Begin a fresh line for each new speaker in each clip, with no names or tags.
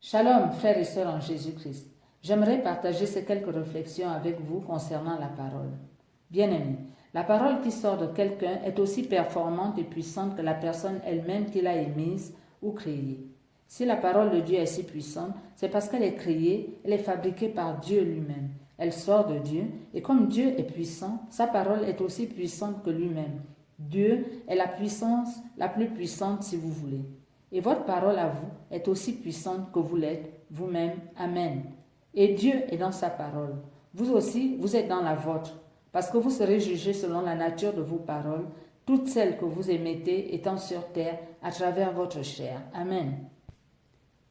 Shalom, frères et sœurs en Jésus-Christ. J'aimerais partager ces quelques réflexions avec vous concernant la parole. Bien-aimés, la parole qui sort de quelqu'un est aussi performante et puissante que la personne elle-même qui l'a émise ou créée. Si la parole de Dieu est si puissante, c'est parce qu'elle est créée, elle est fabriquée par Dieu lui-même. Elle sort de Dieu et comme Dieu est puissant, sa parole est aussi puissante que lui-même. Dieu est la puissance la plus puissante si vous voulez. Et votre parole à vous est aussi puissante que vous l'êtes vous-même. Amen. Et Dieu est dans sa parole. Vous aussi, vous êtes dans la vôtre, parce que vous serez jugés selon la nature de vos paroles, toutes celles que vous émettez étant sur terre à travers votre chair. Amen.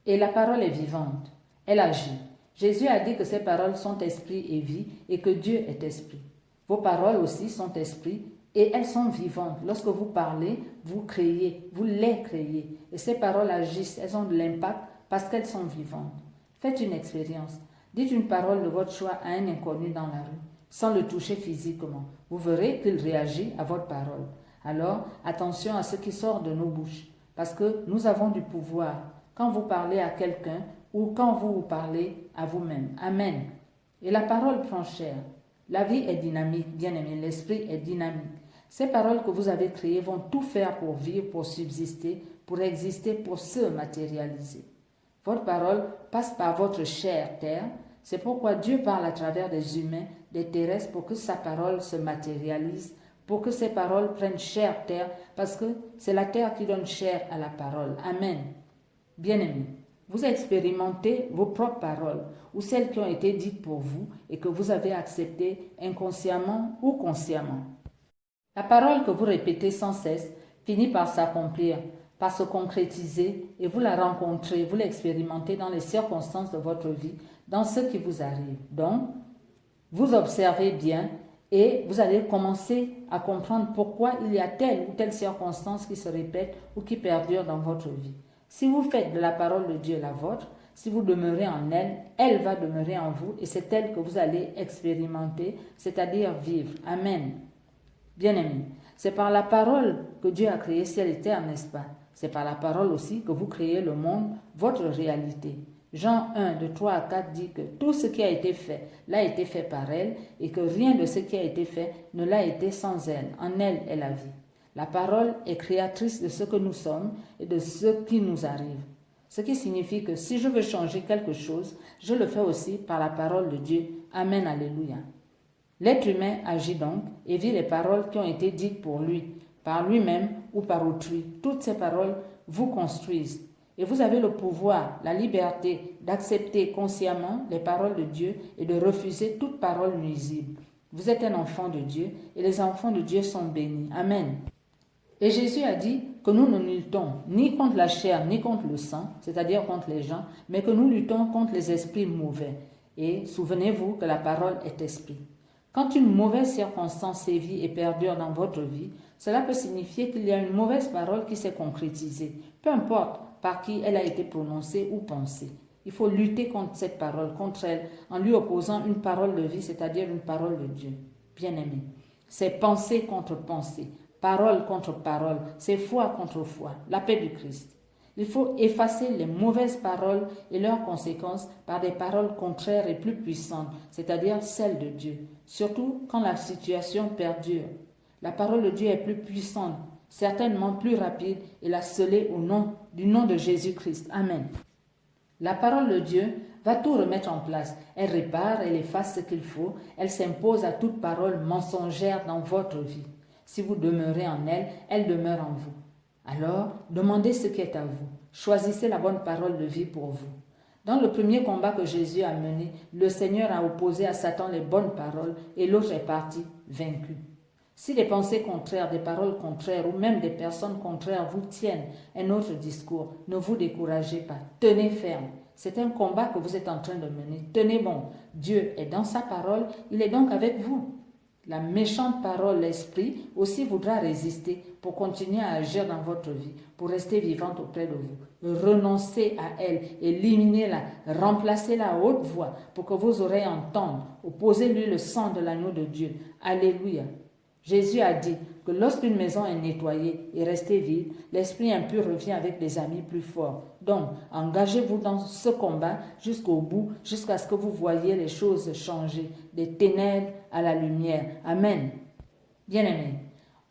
Et la parole est vivante. Elle agit. Jésus a dit que ses paroles sont esprit et vie et que Dieu est esprit. Vos paroles aussi sont esprit et elles sont vivantes. Lorsque vous parlez, vous créez, vous les créez. Et ces paroles agissent, elles ont de l'impact parce qu'elles sont vivantes. Faites une expérience. Dites une parole de votre choix à un inconnu dans la rue, sans le toucher physiquement. Vous verrez qu'il réagit à votre parole. Alors, attention à ce qui sort de nos bouches, parce que nous avons du pouvoir quand vous parlez à quelqu'un ou quand vous vous parlez à vous-même. Amen. Et la parole prend chair. La vie est dynamique, bien-aimé, l'esprit est dynamique. Ces paroles que vous avez créées vont tout faire pour vivre, pour subsister, pour exister, pour se matérialiser. Votre parole passe par votre chair, terre. C'est pourquoi Dieu parle à travers des humains, des terrestres, pour que sa parole se matérialise, pour que ces paroles prennent chair, terre, parce que c'est la terre qui donne chair à la parole. Amen. Bien-aimés, vous expérimentez vos propres paroles ou celles qui ont été dites pour vous et que vous avez acceptées inconsciemment ou consciemment. La parole que vous répétez sans cesse finit par s'accomplir, par se concrétiser et vous la rencontrez, vous l'expérimentez dans les circonstances de votre vie, dans ce qui vous arrive. Donc, vous observez bien et vous allez commencer à comprendre pourquoi il y a telle ou telle circonstance qui se répète ou qui perdure dans votre vie. Si vous faites de la parole de Dieu la vôtre, si vous demeurez en elle, elle va demeurer en vous et c'est elle que vous allez expérimenter, c'est-à-dire vivre. Amen. Bien-aimés, c'est par la parole que Dieu a créé ciel et terre, n'est-ce pas? C'est par la parole aussi que vous créez le monde, votre réalité. Jean 1, de 3 à 4 dit que tout ce qui a été fait l'a été fait par elle et que rien de ce qui a été fait ne l'a été sans elle. En elle est la vie. La parole est créatrice de ce que nous sommes et de ce qui nous arrive. Ce qui signifie que si je veux changer quelque chose, je le fais aussi par la parole de Dieu. Amen, alléluia. L'être humain agit donc et vit les paroles qui ont été dites pour lui, par lui-même ou par autrui. Toutes ces paroles vous construisent. Et vous avez le pouvoir, la liberté d'accepter consciemment les paroles de Dieu et de refuser toute parole nuisible. Vous êtes un enfant de Dieu et les enfants de Dieu sont bénis. Amen. Et Jésus a dit que nous ne luttons ni contre la chair ni contre le sang, c'est-à-dire contre les gens, mais que nous luttons contre les esprits mauvais. Et souvenez-vous que la parole est esprit. Quand une mauvaise circonstance sévit et perdure dans votre vie, cela peut signifier qu'il y a une mauvaise parole qui s'est concrétisée, peu importe par qui elle a été prononcée ou pensée. Il faut lutter contre cette parole, contre elle, en lui opposant une parole de vie, c'est-à-dire une parole de Dieu. Bien-aimé, c'est pensée contre pensée, parole contre parole, c'est foi contre foi, la paix du Christ. Il faut effacer les mauvaises paroles et leurs conséquences par des paroles contraires et plus puissantes, c'est-à-dire celles de Dieu, surtout quand la situation perdure. La parole de Dieu est plus puissante, certainement plus rapide et la sceller au nom du nom de Jésus-Christ. Amen. La parole de Dieu va tout remettre en place. Elle répare, elle efface ce qu'il faut, elle s'impose à toute parole mensongère dans votre vie. Si vous demeurez en elle, elle demeure en vous. Alors, demandez ce qui est à vous. Choisissez la bonne parole de vie pour vous. Dans le premier combat que Jésus a mené, le Seigneur a opposé à Satan les bonnes paroles et l'autre est parti vaincu. Si des pensées contraires, des paroles contraires ou même des personnes contraires vous tiennent un autre discours, ne vous découragez pas. Tenez ferme. C'est un combat que vous êtes en train de mener. Tenez bon. Dieu est dans sa parole, il est donc avec vous. La méchante parole, l'esprit, aussi voudra résister pour continuer à agir dans votre vie, pour rester vivante auprès de vous. Renoncez à elle, éliminez-la, remplacez-la à haute voix pour que vos oreilles entendent. Opposez-lui le sang de l'agneau de Dieu. Alléluia. Jésus a dit que lorsqu'une maison est nettoyée et restée vide, l'esprit impur revient avec des amis plus forts. Donc, engagez-vous dans ce combat jusqu'au bout, jusqu'à ce que vous voyiez les choses changer, des ténèbres à la lumière. Amen. Bien-aimés,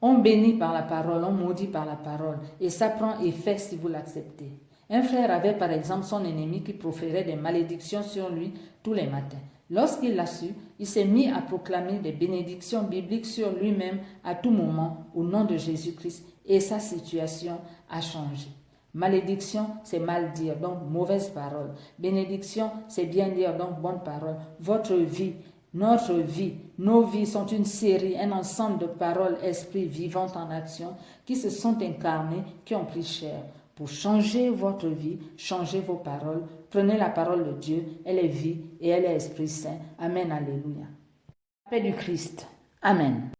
on bénit par la parole, on maudit par la parole, et ça prend effet si vous l'acceptez. Un frère avait par exemple son ennemi qui proférait des malédictions sur lui tous les matins. Lorsqu'il l'a su, il s'est mis à proclamer des bénédictions bibliques sur lui-même à tout moment au nom de Jésus-Christ et sa situation a changé. Malédiction, c'est mal dire, donc mauvaise parole. Bénédiction, c'est bien dire, donc bonne parole. Votre vie, notre vie, nos vies sont une série, un ensemble de paroles, esprits vivants en action qui se sont incarnés, qui ont pris chair. Pour changer votre vie, changez vos paroles. Prenez la parole de Dieu, elle est vie et elle est Esprit Saint. Amen, alléluia. La paix du Christ. Amen.